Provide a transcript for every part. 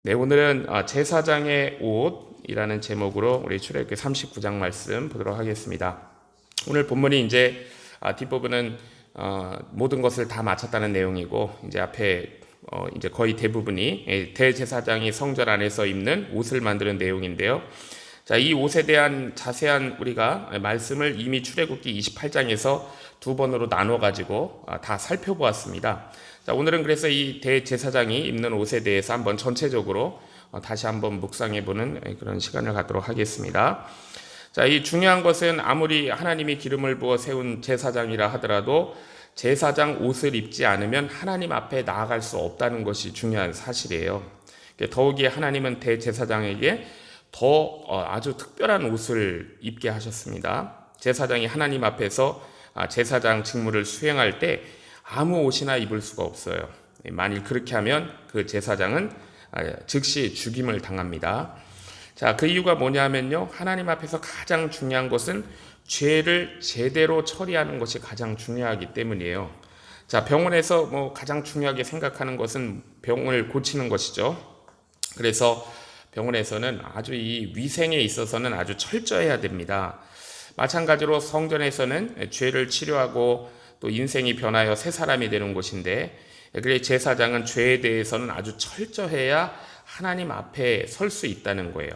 네, 오늘은 제사장의 옷이라는 제목으로 우리 출애굽기 39장 말씀 보도록 하겠습니다. 오늘 본문이 이제 뒷부분은 모든 것을 다 마쳤다는 내용이고, 이제 앞에 이제 거의 대부분이 대제사장이 성전 안에서 입는 옷을 만드는 내용인데요. 자, 이 옷에 대한 자세한 우리가 말씀을 이미 출애굽기 28장에서 두 번으로 나눠 가지고 다 살펴보았습니다. 자, 오늘은 그래서 이 대제사장이 입는 옷에 대해서 한번 전체적으로 다시 한번 묵상해 보는 그런 시간을 갖도록 하겠습니다. 자, 이 중요한 것은 아무리 하나님이 기름을 부어 세운 제사장이라 하더라도 제사장 옷을 입지 않으면 하나님 앞에 나아갈 수 없다는 것이 중요한 사실이에요. 더욱이 하나님은 대제사장에게 더 아주 특별한 옷을 입게 하셨습니다. 제사장이 하나님 앞에서 제사장 직무를 수행할 때 아무 옷이나 입을 수가 없어요. 만일 그렇게 하면 그 제사장은 즉시 죽임을 당합니다. 자, 그 이유가 뭐냐면요, 하나님 앞에서 가장 중요한 것은 죄를 제대로 처리하는 것이 가장 중요하기 때문이에요. 자, 병원에서 가장 중요하게 생각하는 것은 병을 고치는 것이죠. 그래서 병원에서는 아주 이 위생에 있어서는 아주 철저해야 됩니다. 마찬가지로 성전에서는 죄를 치료하고 또 인생이 변하여 새 사람이 되는 곳인데, 그래 제사장은 죄에 대해서는 아주 철저해야 하나님 앞에 설 수 있다는 거예요.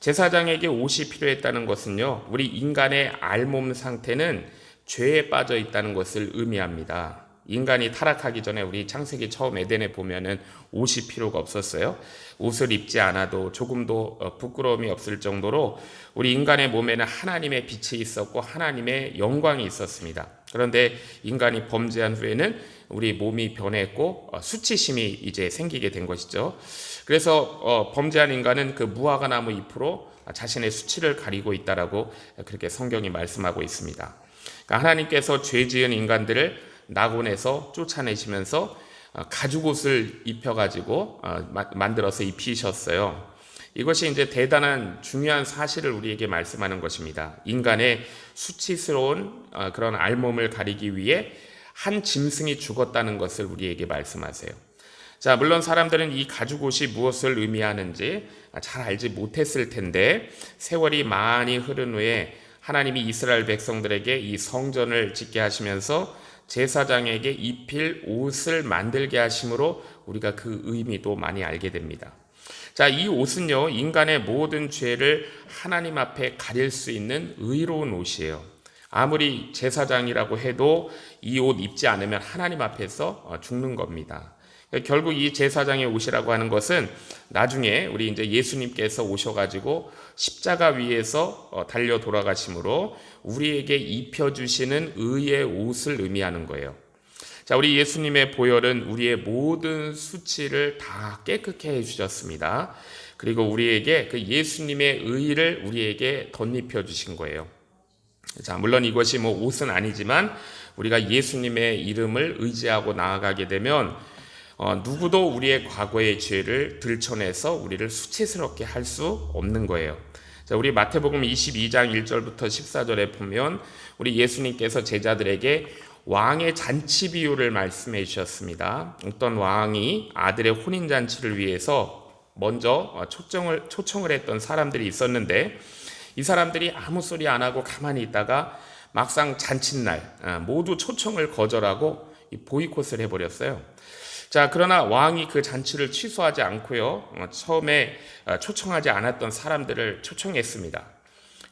제사장에게 옷이 필요했다는 것은요, 우리 인간의 알몸 상태는 죄에 빠져 있다는 것을 의미합니다. 인간이 타락하기 전에 우리 창세기 처음 에덴에 보면은 옷이 필요가 없었어요. 옷을 입지 않아도 조금도 부끄러움이 없을 정도로 우리 인간의 몸에는 하나님의 빛이 있었고 하나님의 영광이 있었습니다. 그런데 인간이 범죄한 후에는 우리 몸이 변했고 수치심이 이제 생기게 된 것이죠. 그래서 범죄한 인간은 그 무화과 나무 잎으로 자신의 수치를 가리고 있다라고 그렇게 성경이 말씀하고 있습니다. 그러니까 하나님께서 죄 지은 인간들을 낙원에서 쫓아내시면서 가죽옷을 입혀가지고 만들어서 입히셨어요. 이것이 이제 대단한 중요한 사실을 우리에게 말씀하는 것입니다. 인간의 수치스러운 그런 알몸을 가리기 위해 한 짐승이 죽었다는 것을 우리에게 말씀하세요. 자, 물론 사람들은 이 가죽옷이 무엇을 의미하는지 잘 알지 못했을 텐데, 세월이 많이 흐른 후에 하나님이 이스라엘 백성들에게 이 성전을 짓게 하시면서 제사장에게 입힐 옷을 만들게 하심으로 우리가 그 의미도 많이 알게 됩니다. 자, 이 옷은요, 인간의 모든 죄를 하나님 앞에 가릴 수 있는 의로운 옷이에요. 아무리 제사장이라고 해도 이 옷 입지 않으면 하나님 앞에서 죽는 겁니다. 결국 이 제사장의 옷이라고 하는 것은 나중에 우리 이제 예수님께서 오셔가지고 십자가 위에서 달려 돌아가심으로 우리에게 입혀주시는 의의 옷을 의미하는 거예요. 자, 우리 예수님의 보혈은 우리의 모든 수치를 다 깨끗게 해주셨습니다. 그리고 우리에게 그 예수님의 의를 우리에게 덧입혀 주신 거예요. 자, 물론 이것이 옷은 아니지만 우리가 예수님의 이름을 의지하고 나아가게 되면 누구도 우리의 과거의 죄를 들춰내서 우리를 수치스럽게 할 수 없는 거예요. 자, 우리 마태복음 22장 1절부터 14절에 보면 우리 예수님께서 제자들에게 왕의 잔치 비유를 말씀해 주셨습니다. 어떤 왕이 아들의 혼인 잔치를 위해서 먼저 초청을 했던 사람들이 있었는데, 이 사람들이 아무 소리 안 하고 가만히 있다가 막상 잔칫날 모두 초청을 거절하고 보이콧을 해버렸어요. 자, 그러나 왕이 그 잔치를 취소하지 않고요, 처음에 초청하지 않았던 사람들을 초청했습니다.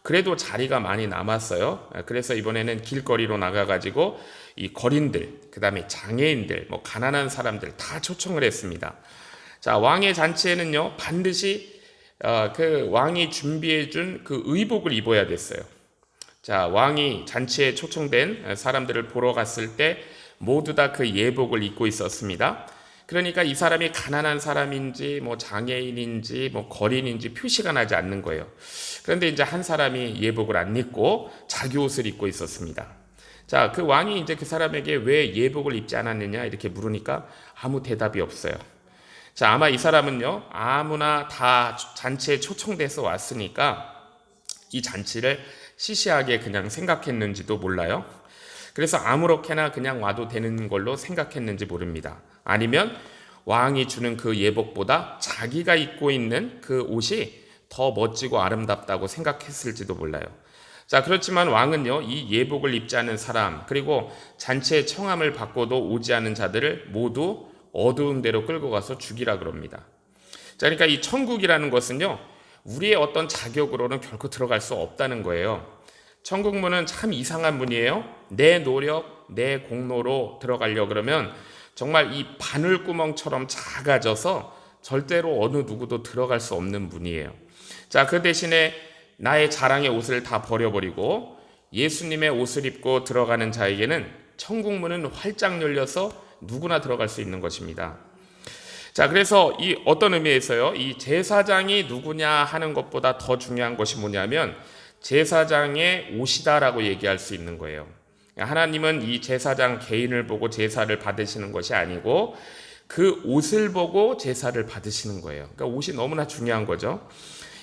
그래도 자리가 많이 남았어요. 그래서 이번에는 길거리로 나가가지고 이 거린들, 그 다음에 장애인들, 가난한 사람들 다 초청을 했습니다. 자, 왕의 잔치에는요, 반드시 그 왕이 준비해준 그 의복을 입어야 됐어요. 자, 왕이 잔치에 초청된 사람들을 보러 갔을 때 모두 다 그 예복을 입고 있었습니다. 그러니까 이 사람이 가난한 사람인지 장애인인지 거린인지 표시가 나지 않는 거예요. 그런데 이제 한 사람이 예복을 안 입고 자기 옷을 입고 있었습니다. 자, 그 왕이 이제 그 사람에게 왜 예복을 입지 않았느냐 이렇게 물으니까 아무 대답이 없어요. 자, 아마 이 사람은요, 아무나 다 잔치에 초청돼서 왔으니까 이 잔치를 시시하게 그냥 생각했는지도 몰라요. 그래서 아무렇게나 그냥 와도 되는 걸로 생각했는지 모릅니다. 아니면 왕이 주는 그 예복보다 자기가 입고 있는 그 옷이 더 멋지고 아름답다고 생각했을지도 몰라요. 자, 그렇지만 왕은요, 이 예복을 입지 않은 사람, 그리고 잔치의 청함을 받고도 오지 않은 자들을 모두 어두운 데로 끌고 가서 죽이라 그럽니다. 자, 그러니까 이 천국이라는 것은요, 우리의 어떤 자격으로는 결코 들어갈 수 없다는 거예요. 천국 문은 참 이상한 문이에요. 내 노력, 내 공로로 들어가려 그러면 정말 이 바늘구멍처럼 작아져서 절대로 어느 누구도 들어갈 수 없는 문이에요. 자, 그 대신에 나의 자랑의 옷을 다 버려버리고 예수님의 옷을 입고 들어가는 자에게는 천국 문은 활짝 열려서 누구나 들어갈 수 있는 것입니다. 자, 그래서 이 어떤 의미에서요, 이 제사장이 누구냐 하는 것보다 더 중요한 것이 뭐냐면 제사장의 옷이다라고 얘기할 수 있는 거예요. 하나님은 이 제사장 개인을 보고 제사를 받으시는 것이 아니고 그 옷을 보고 제사를 받으시는 거예요. 그러니까 옷이 너무나 중요한 거죠.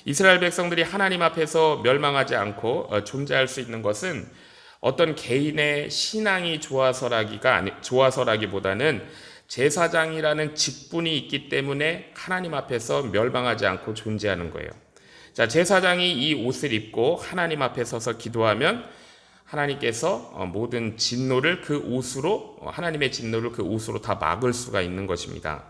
이스라엘 백성들이 하나님 앞에서 멸망하지 않고 존재할 수 있는 것은 어떤 개인의 신앙이 좋아서라기보다는 제사장이라는 직분이 있기 때문에 하나님 앞에서 멸망하지 않고 존재하는 거예요. 자, 제사장이 이 옷을 입고 하나님 앞에 서서 기도하면 하나님께서 모든 진노를 그 옷으로, 하나님의 진노를 그 옷으로 다 막을 수가 있는 것입니다.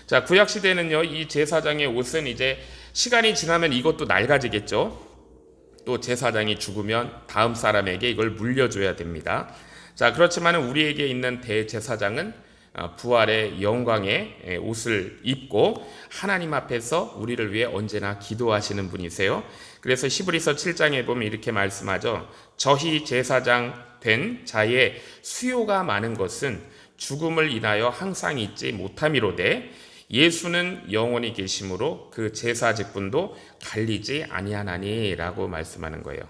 자, 구약 시대는요, 이 제사장의 옷은 이제 시간이 지나면 이것도 낡아지겠죠. 또 제사장이 죽으면 다음 사람에게 이걸 물려줘야 됩니다. 자, 그렇지만 우리에게 있는 대제사장은 부활의 영광의 옷을 입고 하나님 앞에서 우리를 위해 언제나 기도하시는 분이세요. 그래서 히브리서 7장에 보면 이렇게 말씀하죠. 저희 제사장 된 자의 수요가 많은 것은 죽음을 인하여 항상 잊지 못함이로되 예수는 영원히 계심으로 그 제사 직분도 갈리지 아니하나니라고 말씀하는 거예요.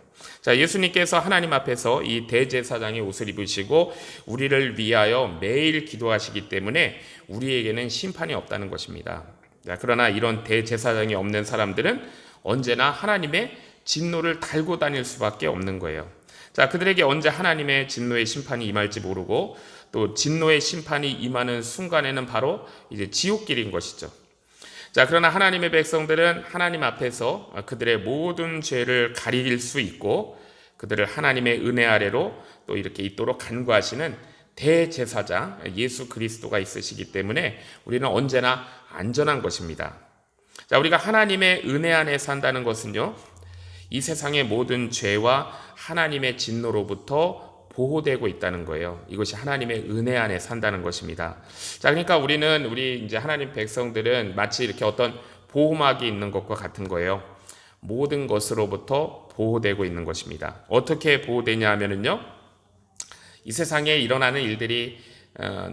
자, 예수님께서 하나님 앞에서 이 대제사장의 옷을 입으시고 우리를 위하여 매일 기도하시기 때문에 우리에게는 심판이 없다는 것입니다. 자, 그러나 이런 대제사장이 없는 사람들은 언제나 하나님의 진노를 달고 다닐 수밖에 없는 거예요. 자, 그들에게 언제 하나님의 진노의 심판이 임할지 모르고 또 진노의 심판이 임하는 순간에는 바로 이제 지옥길인 것이죠. 자, 그러나 하나님의 백성들은 하나님 앞에서 그들의 모든 죄를 가릴 수 있고 그들을 하나님의 은혜 아래로 또 이렇게 있도록 간구하시는 대제사장 예수 그리스도가 있으시기 때문에 우리는 언제나 안전한 것입니다. 자, 우리가 하나님의 은혜 안에 산다는 것은요, 이 세상의 모든 죄와 하나님의 진노로부터 보호되고 있다는 거예요. 이것이 하나님의 은혜 안에 산다는 것입니다. 자, 그러니까 우리 이제 하나님 백성들은 마치 이렇게 어떤 보호막이 있는 것과 같은 거예요. 모든 것으로부터 보호되고 있는 것입니다. 어떻게 보호되냐 하면은요, 이 세상에 일어나는 일들이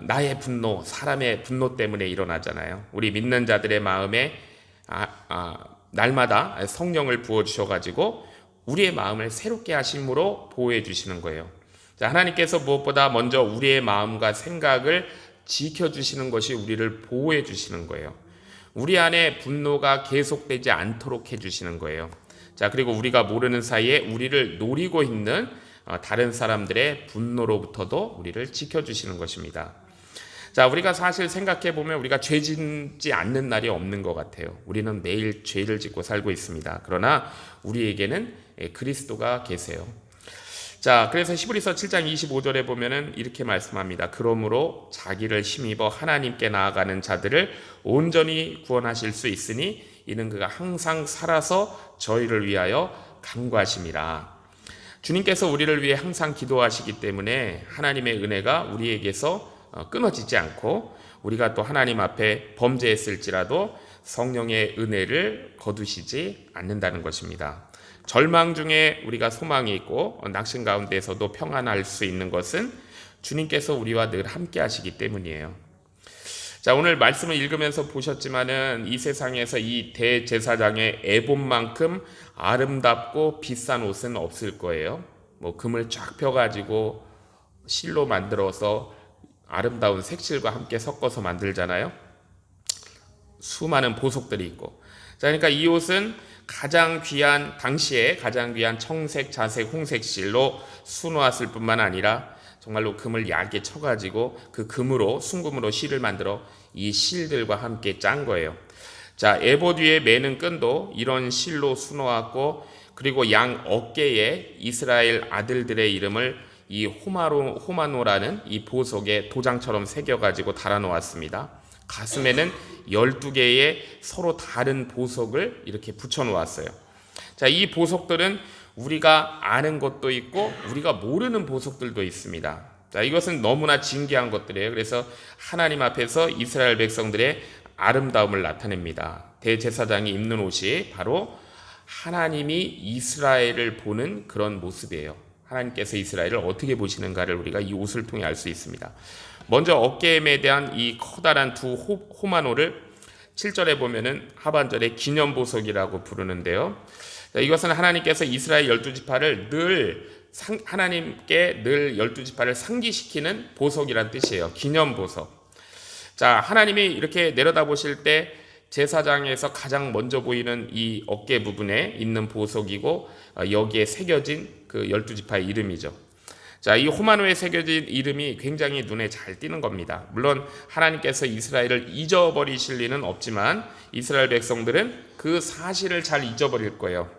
나의 분노, 사람의 분노 때문에 일어나잖아요. 우리 믿는 자들의 마음에 날마다 성령을 부어주셔가지고 우리의 마음을 새롭게 하심으로 보호해 주시는 거예요. 자, 하나님께서 무엇보다 먼저 우리의 마음과 생각을 지켜주시는 것이 우리를 보호해 주시는 거예요. 우리 안에 분노가 계속되지 않도록 해주시는 거예요. 자, 그리고 우리가 모르는 사이에 우리를 노리고 있는 다른 사람들의 분노로부터도 우리를 지켜주시는 것입니다. 자, 우리가 사실 생각해 보면 우리가 죄 짓지 않는 날이 없는 것 같아요. 우리는 매일 죄를 짓고 살고 있습니다. 그러나 우리에게는 그리스도가 계세요. 자, 그래서 히브리서 7장 25절에 보면은 이렇게 말씀합니다. 그러므로 자기를 힘입어 하나님께 나아가는 자들을 온전히 구원하실 수 있으니 이는 그가 항상 살아서 저희를 위하여 간구하심이라. 주님께서 우리를 위해 항상 기도하시기 때문에 하나님의 은혜가 우리에게서 끊어지지 않고 우리가 또 하나님 앞에 범죄했을지라도 성령의 은혜를 거두시지 않는다는 것입니다. 절망 중에 우리가 소망이 있고 낙심 가운데에서도 평안할 수 있는 것은 주님께서 우리와 늘 함께 하시기 때문이에요. 자, 오늘 말씀을 읽으면서 보셨지만은 이 세상에서 이 대제사장의 에봇만큼 아름답고 비싼 옷은 없을 거예요. 뭐 금을 쫙 펴가지고 실로 만들어서 아름다운 색실과 함께 섞어서 만들잖아요. 수많은 보석들이 있고. 자, 그러니까 이 옷은 당시에 가장 귀한 청색, 자색, 홍색 실로 수놓았을 뿐만 아니라 정말로 금을 얇게 쳐가지고 그 금으로, 순금으로 실을 만들어 이 실들과 함께 짠 거예요. 자, 에봇 위에 매는 끈도 이런 실로 수놓았고, 그리고 양 어깨에 이스라엘 아들들의 이름을 이 호마노라는 이 보석에 도장처럼 새겨가지고 달아놓았습니다. 가슴에는 12개의 서로 다른 보석을 이렇게 붙여놓았어요. 자, 이 보석들은 우리가 아는 것도 있고 우리가 모르는 보석들도 있습니다. 자, 이것은 너무나 진귀한 것들이에요. 그래서 하나님 앞에서 이스라엘 백성들의 아름다움을 나타냅니다. 대제사장이 입는 옷이 바로 하나님이 이스라엘을 보는 그런 모습이에요. 하나님께서 이스라엘을 어떻게 보시는가를 우리가 이 옷을 통해 알 수 있습니다. 먼저 어깨에 대한 이 커다란 두 호마노를 7절에 보면은 하반절에 기념보석이라고 부르는데요. 이것은 하나님께서 이스라엘 12지파를 하나님께 늘 12지파를 상기시키는 보석이란 뜻이에요. 기념보석. 자, 하나님이 이렇게 내려다 보실 때 제사장에서 가장 먼저 보이는 이 어깨 부분에 있는 보석이고, 여기에 새겨진 그 12지파의 이름이죠. 자, 이 호마노에 새겨진 이름이 굉장히 눈에 잘 띄는 겁니다. 물론 하나님께서 이스라엘을 잊어버리실 리는 없지만 이스라엘 백성들은 그 사실을 잘 잊어버릴 거예요.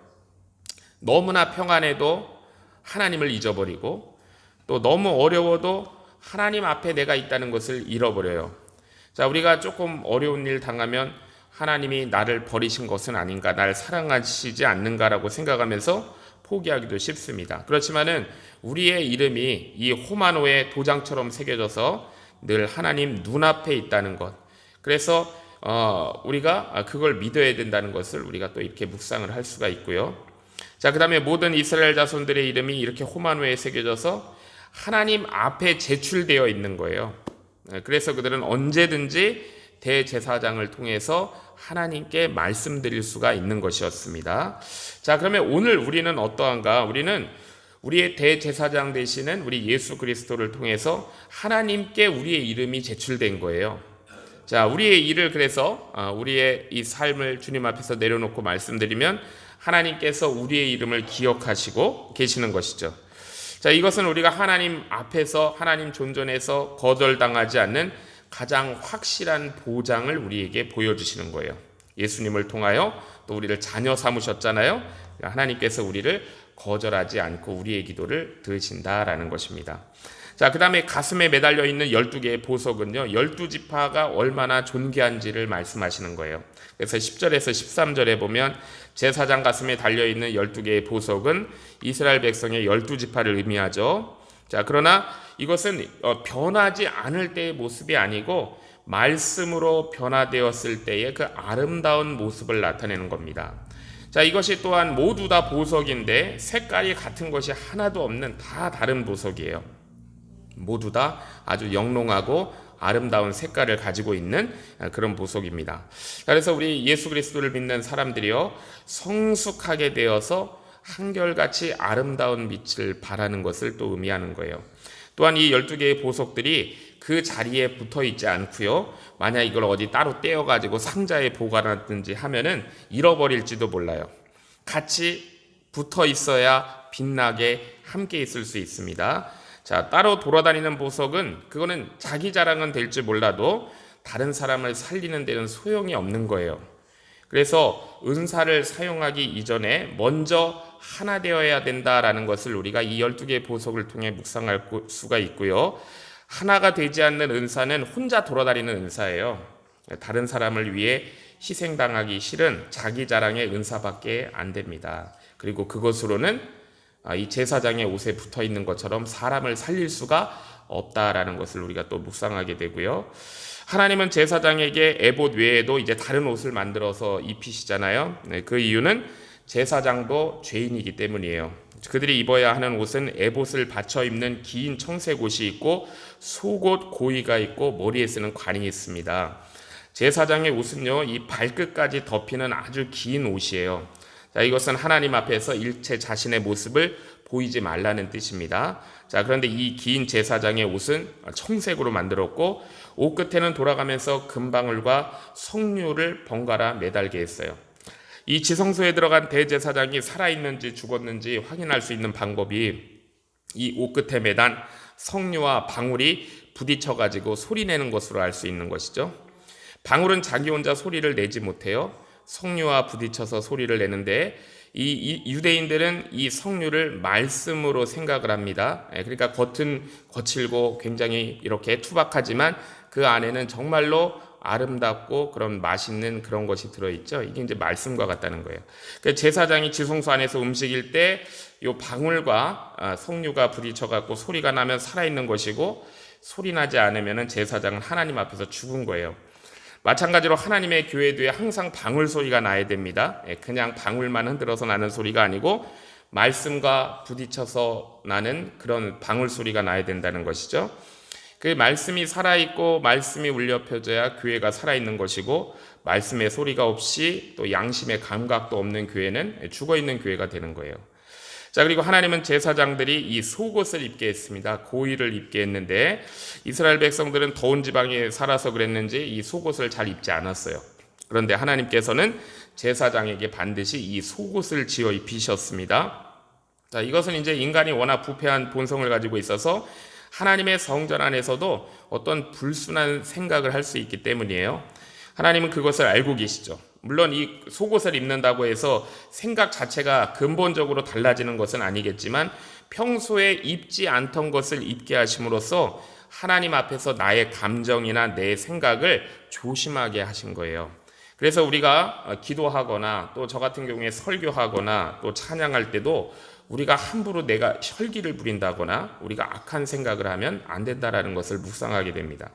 너무나 평안해도 하나님을 잊어버리고, 또 너무 어려워도 하나님 앞에 내가 있다는 것을 잃어버려요. 자, 우리가 조금 어려운 일 당하면 하나님이 나를 버리신 것은 아닌가, 날 사랑하시지 않는가라고 생각하면서 포기하기도 쉽습니다. 그렇지만은 우리의 이름이 이 호마노의 도장처럼 새겨져서 늘 하나님 눈앞에 있다는 것, 그래서 우리가 그걸 믿어야 된다는 것을 우리가 또 이렇게 묵상을 할 수가 있고요. 자, 그 다음에 모든 이스라엘 자손들의 이름이 이렇게 호마노에 새겨져서 하나님 앞에 제출되어 있는 거예요. 그래서 그들은 언제든지 대제사장을 통해서 하나님께 말씀드릴 수가 있는 것이었습니다. 자, 그러면 오늘 우리는 어떠한가? 우리는 우리의 대제사장 되시는 우리 예수 그리스도를 통해서 하나님께 우리의 이름이 제출된 거예요. 자, 우리의 일을, 그래서 우리의 이 삶을 주님 앞에서 내려놓고 말씀드리면 하나님께서 우리의 이름을 기억하시고 계시는 것이죠. 자, 이것은 우리가 하나님 앞에서, 하나님 존전에서 거절당하지 않는 가장 확실한 보장을 우리에게 보여주시는 거예요. 예수님을 통하여 또 우리를 자녀 삼으셨잖아요. 하나님께서 우리를 거절하지 않고 우리의 기도를 들으신다라는 것입니다. 자, 그 다음에 가슴에 매달려 있는 12개의 보석은요, 12지파가 얼마나 존귀한지를 말씀하시는 거예요. 그래서 10절에서 13절에 보면 제사장 가슴에 달려있는 12개의 보석은 이스라엘 백성의 12지파를 의미하죠. 자, 그러나 이것은 변하지 않을 때의 모습이 아니고 말씀으로 변화되었을 때의 그 아름다운 모습을 나타내는 겁니다. 자, 이것이 또한 모두 다 보석인데 색깔이 같은 것이 하나도 없는 다 다른 보석이에요. 모두 다 아주 영롱하고 아름다운 색깔을 가지고 있는 그런 보석입니다. 그래서 우리 예수 그리스도를 믿는 사람들이요, 성숙하게 되어서 한결같이 아름다운 빛을 발하는 것을 또 의미하는 거예요. 또한 이 12개의 보석들이 그 자리에 붙어 있지 않고요, 만약 이걸 어디 따로 떼어가지고 상자에 보관하든지 하면은 잃어버릴지도 몰라요. 같이 붙어 있어야 빛나게 함께 있을 수 있습니다. 자, 따로 돌아다니는 보석은, 그거는 자기 자랑은 될지 몰라도 다른 사람을 살리는 데는 소용이 없는 거예요. 그래서 은사를 사용하기 이전에 먼저 하나 되어야 된다라는 것을 우리가 이 12개의 보석을 통해 묵상할 수가 있고요. 하나가 되지 않는 은사는 혼자 돌아다니는 은사예요. 다른 사람을 위해 희생당하기 싫은 자기 자랑의 은사밖에 안 됩니다. 그리고 그것으로는 이 제사장의 옷에 붙어 있는 것처럼 사람을 살릴 수가 없다라는 것을 우리가 또 묵상하게 되고요. 하나님은 제사장에게 에봇 외에도 이제 다른 옷을 만들어서 입히시잖아요. 그 이유는 제사장도 죄인이기 때문이에요. 그들이 입어야 하는 옷은 에봇을 받쳐 입는 긴 청색 옷이 있고 속옷 고이가 있고 머리에 쓰는 관이 있습니다. 제사장의 옷은요, 이 발끝까지 덮이는 아주 긴 옷이에요. 자, 이것은 하나님 앞에서 일체 자신의 모습을 보이지 말라는 뜻입니다. 자, 그런데 이 긴 제사장의 옷은 청색으로 만들었고 옷 끝에는 돌아가면서 금방울과 석류를 번갈아 매달게 했어요. 이 지성소에 들어간 대제사장이 살아있는지 죽었는지 확인할 수 있는 방법이 이 옷 끝에 매단 석류와 방울이 부딪혀가지고 소리내는 것으로 알 수 있는 것이죠. 방울은 자기 혼자 소리를 내지 못해요. 석류와 부딪혀서 소리를 내는데 이 유대인들은 이 석류를 말씀으로 생각을 합니다. 그러니까 겉은 거칠고 굉장히 이렇게 투박하지만 그 안에는 정말로 아름답고 그런 맛있는 그런 것이 들어있죠. 이게 이제 말씀과 같다는 거예요. 제사장이 지성소 안에서 음식일 때 이 방울과 석류가 부딪혀갖고 소리가 나면 살아있는 것이고, 소리 나지 않으면 제사장은 하나님 앞에서 죽은 거예요. 마찬가지로 하나님의 교회도에 항상 방울 소리가 나야 됩니다. 그냥 방울만 흔들어서 나는 소리가 아니고 말씀과 부딪혀서 나는 그런 방울 소리가 나야 된다는 것이죠. 그 말씀이 살아있고 말씀이 울려 펴져야 교회가 살아있는 것이고, 말씀의 소리가 없이 또 양심의 감각도 없는 교회는 죽어있는 교회가 되는 거예요. 자, 그리고 하나님은 제사장들이 이 속옷을 입게 했습니다. 고의를 입게 했는데 이스라엘 백성들은 더운 지방에 살아서 그랬는지 이 속옷을 잘 입지 않았어요. 그런데 하나님께서는 제사장에게 반드시 이 속옷을 지어 입히셨습니다. 자, 이것은 이제 인간이 워낙 부패한 본성을 가지고 있어서 하나님의 성전 안에서도 어떤 불순한 생각을 할 수 있기 때문이에요. 하나님은 그것을 알고 계시죠. 물론 이 속옷을 입는다고 해서 생각 자체가 근본적으로 달라지는 것은 아니겠지만 평소에 입지 않던 것을 입게 하심으로써 하나님 앞에서 나의 감정이나 내 생각을 조심하게 하신 거예요. 그래서 우리가 기도하거나 또 저 같은 경우에 설교하거나 또 찬양할 때도 우리가 함부로 내가 혈기를 부린다거나 우리가 악한 생각을 하면 안 된다라는 것을 묵상하게 됩니다.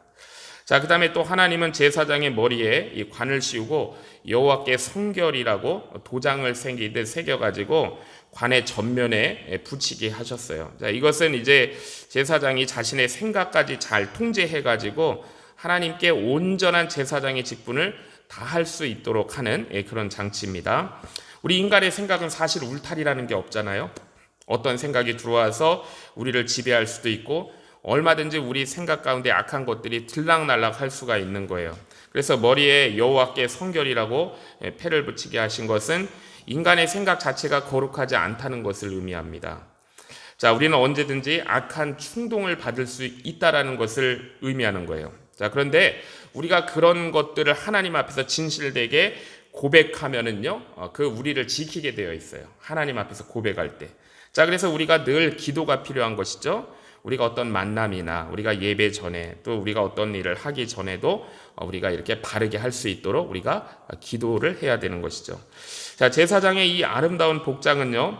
자, 그 다음에 또 하나님은 제사장의 머리에 이 관을 씌우고 여호와께 성결이라고 도장을 새겨가지고 관의 전면에 붙이게 하셨어요. 자, 이것은 이제 제사장이 자신의 생각까지 잘 통제해가지고 하나님께 온전한 제사장의 직분을 다 할 수 있도록 하는 그런 장치입니다. 우리 인간의 생각은 사실 울타리라는 게 없잖아요. 어떤 생각이 들어와서 우리를 지배할 수도 있고 얼마든지 우리 생각 가운데 악한 것들이 들락날락 할 수가 있는 거예요. 그래서 머리에 여호와께 성결이라고 패를 붙이게 하신 것은 인간의 생각 자체가 거룩하지 않다는 것을 의미합니다. 자, 우리는 언제든지 악한 충동을 받을 수 있다라는 것을 의미하는 거예요. 자, 그런데 우리가 그런 것들을 하나님 앞에서 진실되게 고백하면은요, 그 우리를 지키게 되어 있어요. 하나님 앞에서 고백할 때. 자, 그래서 우리가 늘 기도가 필요한 것이죠. 우리가 어떤 만남이나 우리가 예배 전에 또 우리가 어떤 일을 하기 전에도 우리가 이렇게 바르게 할 수 있도록 우리가 기도를 해야 되는 것이죠. 자, 제사장의 이 아름다운 복장은요,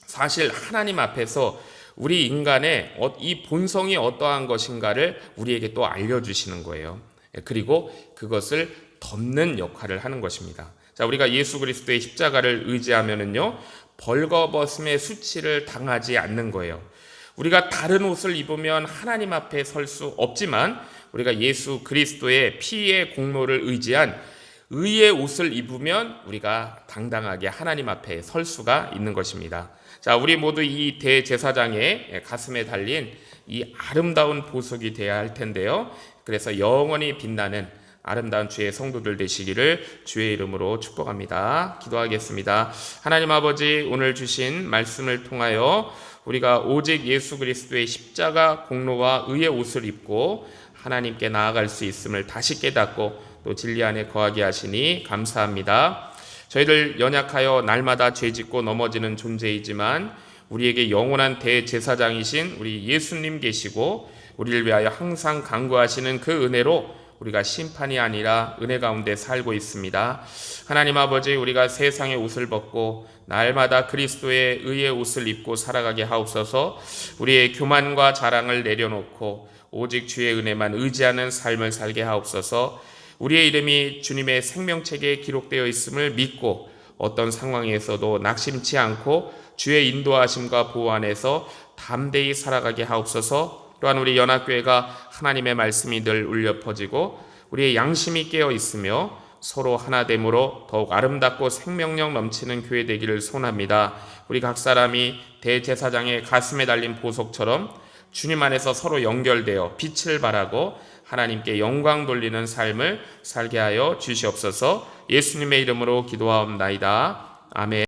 사실 하나님 앞에서 우리 인간의 이 본성이 어떠한 것인가를 우리에게 또 알려주시는 거예요. 그리고 그것을 덮는 역할을 하는 것입니다. 자, 우리가 예수 그리스도의 십자가를 의지하면은요, 벌거벗음의 수치를 당하지 않는 거예요. 우리가 다른 옷을 입으면 하나님 앞에 설 수 없지만 우리가 예수 그리스도의 피의 공로를 의지한 의의 옷을 입으면 우리가 당당하게 하나님 앞에 설 수가 있는 것입니다. 자, 우리 모두 이 대제사장의 가슴에 달린 이 아름다운 보석이 되어야 할 텐데요. 그래서 영원히 빛나는 아름다운 주의 성도들 되시기를 주의 이름으로 축복합니다. 기도하겠습니다. 하나님 아버지, 오늘 주신 말씀을 통하여 우리가 오직 예수 그리스도의 십자가 공로와 의의 옷을 입고 하나님께 나아갈 수 있음을 다시 깨닫고 또 진리 안에 거하게 하시니 감사합니다. 저희들 연약하여 날마다 죄짓고 넘어지는 존재이지만 우리에게 영원한 대제사장이신 우리 예수님 계시고 우리를 위하여 항상 간구하시는 그 은혜로 우리가 심판이 아니라 은혜 가운데 살고 있습니다. 하나님 아버지, 우리가 세상의 옷을 벗고 날마다 그리스도의 의의 옷을 입고 살아가게 하옵소서. 우리의 교만과 자랑을 내려놓고 오직 주의 은혜만 의지하는 삶을 살게 하옵소서. 우리의 이름이 주님의 생명책에 기록되어 있음을 믿고 어떤 상황에서도 낙심치 않고 주의 인도하심과 보호 안에서 담대히 살아가게 하옵소서. 또한 우리 연합교회가 하나님의 말씀이 늘 울려 퍼지고 우리의 양심이 깨어 있으며 서로 하나됨으로 더욱 아름답고 생명력 넘치는 교회 되기를 소원합니다. 우리 각 사람이 대제사장의 가슴에 달린 보석처럼 주님 안에서 서로 연결되어 빛을 발하고 하나님께 영광 돌리는 삶을 살게 하여 주시옵소서. 예수님의 이름으로 기도하옵나이다. 아멘.